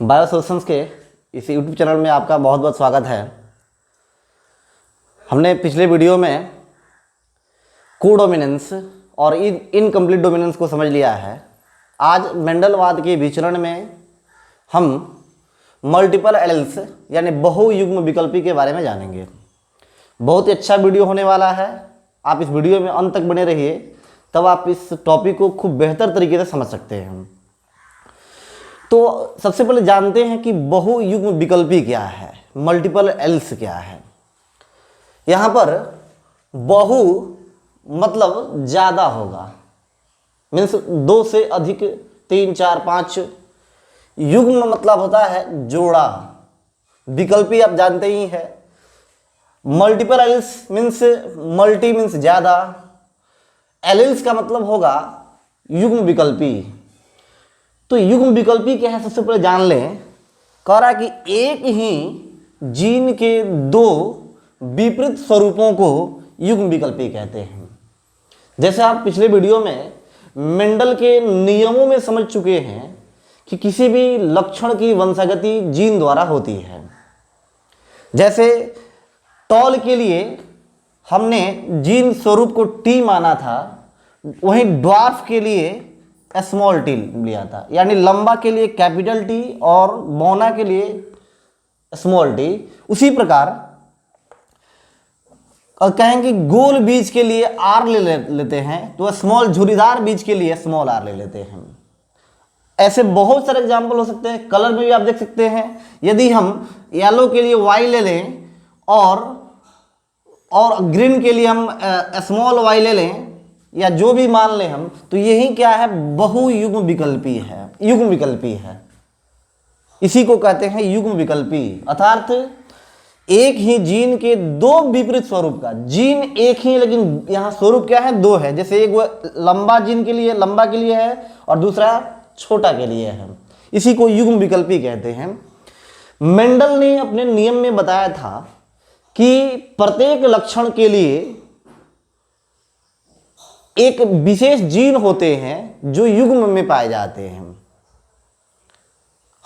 Bio solutions के इस YouTube channel में आपका बहुत बहुत स्वागत है। हमने पिछले वीडियो में कोडोमिनेंस और इनकम्प्लीट डोमिनेंस को समझ लिया है। आज मेंडलवाद के विचरण में हम मल्टीपल एलील्स यानी बहुयुग्म विकल्पी के बारे में जानेंगे। बहुत ही अच्छा वीडियो होने वाला है। आप इस वीडियो में अंत तक बने रहिए, तब आप इस टॉपिक को खूब बेहतर तरीके से समझ सकते हैं। तो सबसे पहले जानते हैं कि बहुयुग्म विकल्पी क्या है, मल्टीपल एलील्स क्या है। यहाँ पर बहु मतलब ज़्यादा होगा, मीन्स दो से अधिक, 3, 4, 5। युग्म मतलब होता है जोड़ा। विकल्पी आप जानते ही है। Multiple alleles means multi means ज़्यादा, एलील्स का मतलब होगा युग्म विकल्पी। तो युग्म विकल्पी क्या है, सबसे पहले जान लें। कह रहा है कि एक ही जीन के दो विपरीत स्वरूपों को युग्म विकल्पी कहते हैं। जैसे आप पिछले वीडियो में मेंडल के नियमों में समझ चुके हैं कि किसी भी लक्षण की वंशागति जीन द्वारा होती है। जैसे टॉल के लिए हमने जीन स्वरूप को टी माना था, वहीं ड्वार्फ के लिए स्मॉल टी लिया था, यानी लंबा के लिए कैपिटल टी और बौना के लिए स्मॉल टी। उसी प्रकार कहेंगे गोल बीज के लिए आर लेते हैं, तो स्मॉल झुरीदार बीज के लिए स्मॉल आर ले लेते हैं। ऐसे बहुत सारे एग्जाम्पल हो सकते हैं। कलर में भी आप देख सकते हैं। यदि हम येलो के लिए वाई ले लें और ग्रीन के लिए हम स्मॉल वाई ले लें, या जो भी मान लें हम, तो यही क्या है, बहुयुग्म विकल्पी है, युग्म विकल्पी है। इसी को कहते हैं युग्म विकल्पी। अर्थात एक ही जीन के दो विपरीत स्वरूप का, जीन एक ही लेकिन यहाँ स्वरूप क्या है, दो है। जैसे एक लंबा जीन के लिए, लंबा के लिए है, और दूसरा छोटा के लिए है। इसी को युग्म विकल्पी कहते हैं। मेंडल ने अपने नियम में बताया था कि प्रत्येक लक्षण के लिए एक विशेष जीन होते हैं जो युग्म में पाए जाते हैं,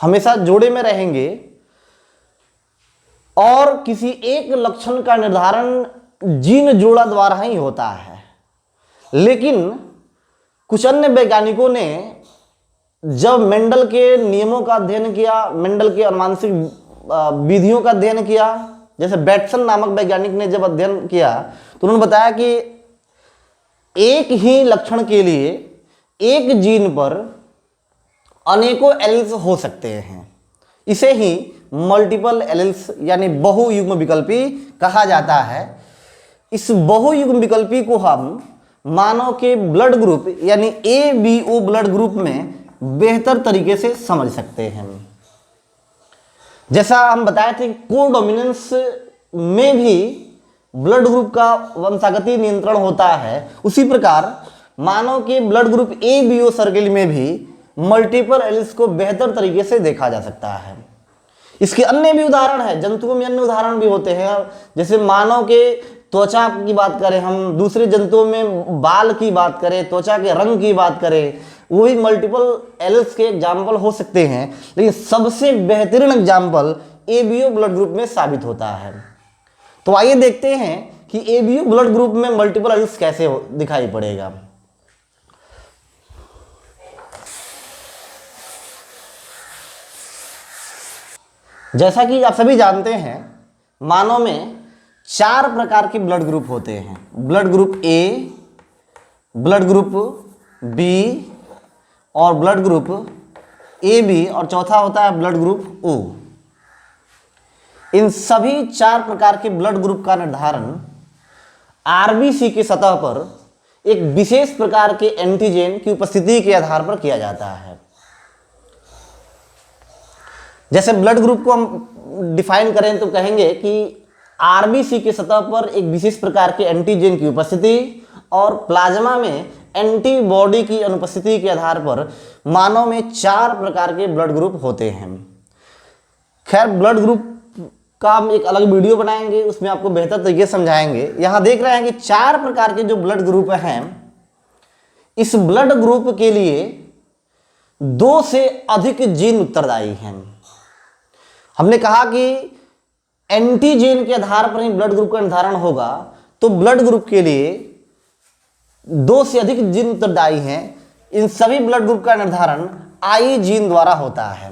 हमेशा जोड़े में रहेंगे, और किसी एक लक्षण का निर्धारण जीन जोड़ा द्वारा ही होता है। लेकिन कुछ अन्य वैज्ञानिकों ने जब मेंडल के नियमों का अध्ययन किया, मेंडल के अनुवांशिक विधियों का अध्ययन किया, जैसे बैटसन नामक वैज्ञानिक ने जब अध्ययन किया, तो उन्होंने बताया कि एक ही लक्षण के लिए एक जीन पर अनेकों एलील्स हो सकते हैं। इसे ही मल्टीपल एलील्स यानी बहुयुग्म विकल्पी कहा जाता है। इस बहुयुग्म विकल्पी को हम मानव के ब्लड ग्रुप यानी ABO ब्लड ग्रुप में बेहतर तरीके से समझ सकते हैं। जैसा हम बताए थे, कोडोमिनेंस में भी ब्लड ग्रुप का वंशागति नियंत्रण होता है, उसी प्रकार मानव के ब्लड ग्रुप ABO सर्किल में भी मल्टीपल एलील्स को बेहतर तरीके से देखा जा सकता है। इसके अन्य भी उदाहरण है, जंतुओं में अन्य उदाहरण भी होते हैं। जैसे मानव के त्वचा की बात करें हम, दूसरे जंतुओं में बाल की बात करें, त्वचा के रंग की बात करें, वही मल्टीपल एलील्स के एग्जाम्पल हो सकते हैं। लेकिन सबसे बेहतरीन एग्जाम्पल ABO ब्लड ग्रुप में साबित होता है। तो आइए देखते हैं कि ABO ब्लड ग्रुप में मल्टीपल एलील्स कैसे दिखाई पड़ेगा। जैसा कि आप सभी जानते हैं, मानव में 4 प्रकार के ब्लड ग्रुप होते हैं। Blood group A, blood group B और ब्लड ग्रुप AB, और चौथा होता है ब्लड ग्रुप O। इन सभी 4 प्रकार के ब्लड ग्रुप का निर्धारण RBC की सतह पर एक विशेष प्रकार के एंटीजन की उपस्थिति के आधार पर किया जाता है। जैसे ब्लड ग्रुप को हम डिफाइन करें तो कहेंगे कि RBC की सतह पर एक विशेष प्रकार के एंटीजन की उपस्थिति और प्लाज्मा में एंटीबॉडी की अनुपस्थिति के आधार पर मानव में 4 प्रकार के ब्लड ग्रुप होते हैं। खैर, ब्लड ग्रुप का हम एक अलग वीडियो बनाएंगे, उसमें आपको बेहतर तरीके से समझाएंगे। यहाँ देख रहे हैं कि 4 प्रकार के जो ब्लड ग्रुप हैं, इस ब्लड ग्रुप के लिए 2 से अधिक जीन उत्तरदायी हैं। हमने कहा कि एंटीजन के आधार पर ही ब्लड ग्रुप का निर्धारण होगा, तो ब्लड ग्रुप के लिए 2 से अधिक जीन उत्तरदायी हैं। इन सभी ब्लड ग्रुप का निर्धारण आई जीन द्वारा होता है।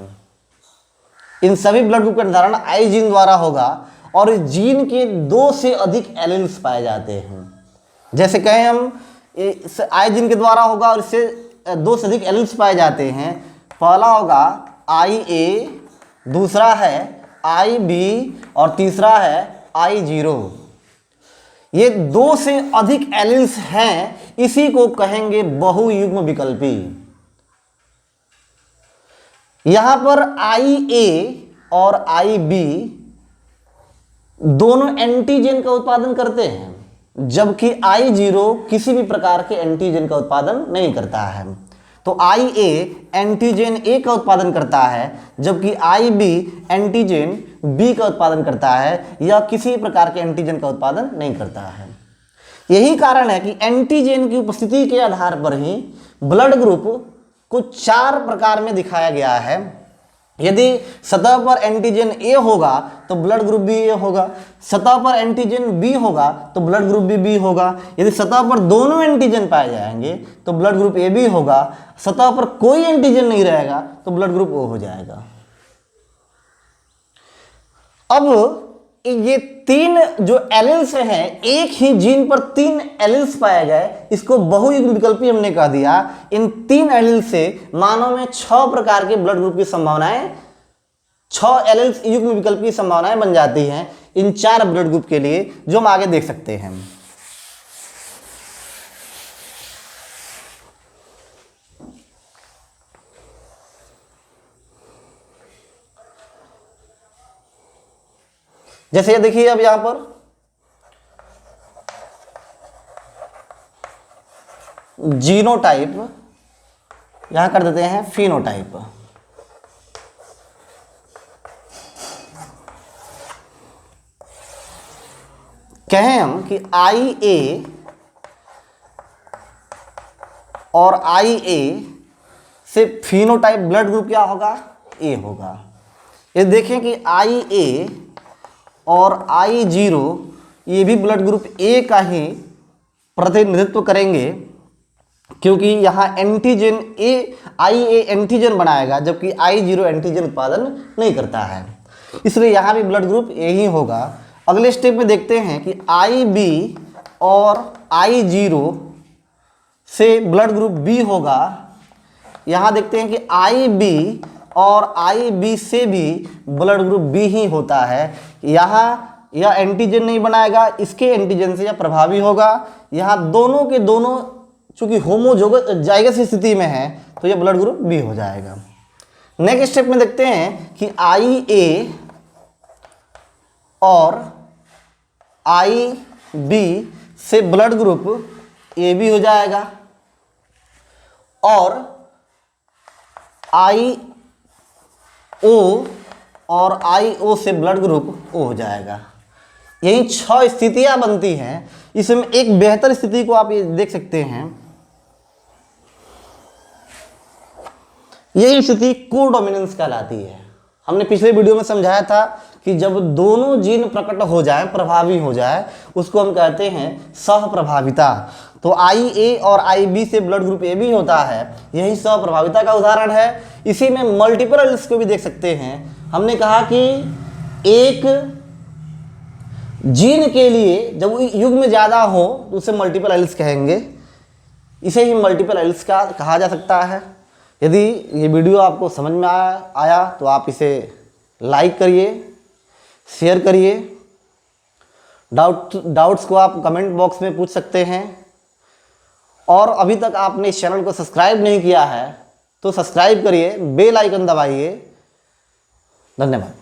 इन सभी ब्लड ग्रुप का निर्धारण आई जीन द्वारा होगा और इस जीन के 2 से अधिक एलील्स पाए जाते हैं। जैसे कहें हम आई जीन के द्वारा होगा और इससे 2 से अधिक एलील्स पाए जाते हैं। पहला होगा आई ए, दूसरा है आई बी और तीसरा है आई जीरो। ये 2 से अधिक एलील्स हैं, इसी को कहेंगे बहुयुग्म विकल्पी। यहां पर आई ए और आई बी दोनों एंटीजन का उत्पादन करते हैं, जबकि आई जीरो किसी भी प्रकार के एंटीजन का उत्पादन नहीं करता है। तो आई ए एंटीजन ए का उत्पादन करता है, जबकि आई बी एंटीजन बी का उत्पादन करता है, या किसी प्रकार के एंटीजन का उत्पादन नहीं करता है। यही कारण है कि एंटीजन की उपस्थिति के आधार पर ही ब्लड ग्रुप को 4 प्रकार में दिखाया गया है। यदि सतह पर एंटीजन ए होगा तो ब्लड ग्रुप भी ए होगा, सतह पर एंटीजन बी होगा तो ब्लड ग्रुप भी बी होगा, यदि सतह पर दोनों एंटीजन पाए जाएंगे तो ब्लड ग्रुप ए बी होगा, सतह पर कोई एंटीजन नहीं रहेगा तो ब्लड ग्रुप ओ हो जाएगा। अब ये 3 जो एलील्स हैं, एक ही जीन पर 3 एलील्स पाए गए, इसको बहुयुग्म विकल्पी हमने कह दिया। इन 3 एलील्स से मानव में 6 प्रकार के ब्लड ग्रुप की संभावनाएं, 6 एलील्स युग्म विकल्प की संभावनाएं बन जाती हैं इन 4 ब्लड ग्रुप के लिए, जो हम आगे देख सकते हैं। जैसे ये देखिए, अब यहां पर जीनोटाइप, यहां कर देते हैं फिनोटाइप। कहें हम कि आई ए और आई ए से फिनोटाइप ब्लड ग्रुप क्या होगा? ए होगा। ये देखें कि आई ए और आई जीरो ये भी ब्लड ग्रुप ए का ही प्रतिनिधित्व करेंगे, क्योंकि यहाँ antigen A, I A antigen बनाएगा, जबकि आई जीरो एंटीजन उत्पादन नहीं करता है, इसलिए यहाँ भी ब्लड ग्रुप ए ही होगा। अगले स्टेप में देखते हैं कि आई बी और आई जीरो से ब्लड ग्रुप बी होगा। यहाँ देखते हैं कि आई बी और आई बी से भी ब्लड ग्रुप बी ही होता है। यहाँ यह एंटीजन नहीं बनाएगा, इसके एंटीजन से यह प्रभावी होगा। यहाँ दोनों के दोनों चूंकि होमोजाइगस स्थिति में है, तो यह ब्लड ग्रुप बी हो जाएगा। नेक्स्ट स्टेप में देखते हैं कि आई ए और आई बी से ब्लड ग्रुप ए बी हो जाएगा और आई ओ और आई ओ से ब्लड ग्रुप ओ हो जाएगा। यही 6 स्थितियां बनती हैं। इसमें एक बेहतर स्थिति को आप ये देख सकते हैं, यही स्थिति कोडोमिनेंस कहलाती है। हमने पिछले वीडियो में समझाया था कि जब दोनों जीन प्रकट हो जाए, प्रभावी हो जाए, उसको हम कहते हैं सहप्रभाविता। तो आई ए और आई बी से ब्लड ग्रुप ए बी होता है, यही सहप्रभाविता का उदाहरण है। इसी में मल्टीपल एलील्स को भी देख सकते हैं। हमने कहा कि एक जीन के लिए जब युग्म ज़्यादा हो तो उसे मल्टीपल एलील्स कहेंगे, इसे ही मल्टीपल एलील्स का कहा जा सकता है। यदि ये वीडियो आपको समझ में आया तो आप इसे लाइक करिए, शेयर करिए। डाउट्स को आप कमेंट बॉक्स में पूछ सकते हैं। और अभी तक आपने इस चैनल को सब्सक्राइब नहीं किया है तो सब्सक्राइब करिए, बेल आइकन दबाइए। धन्यवाद।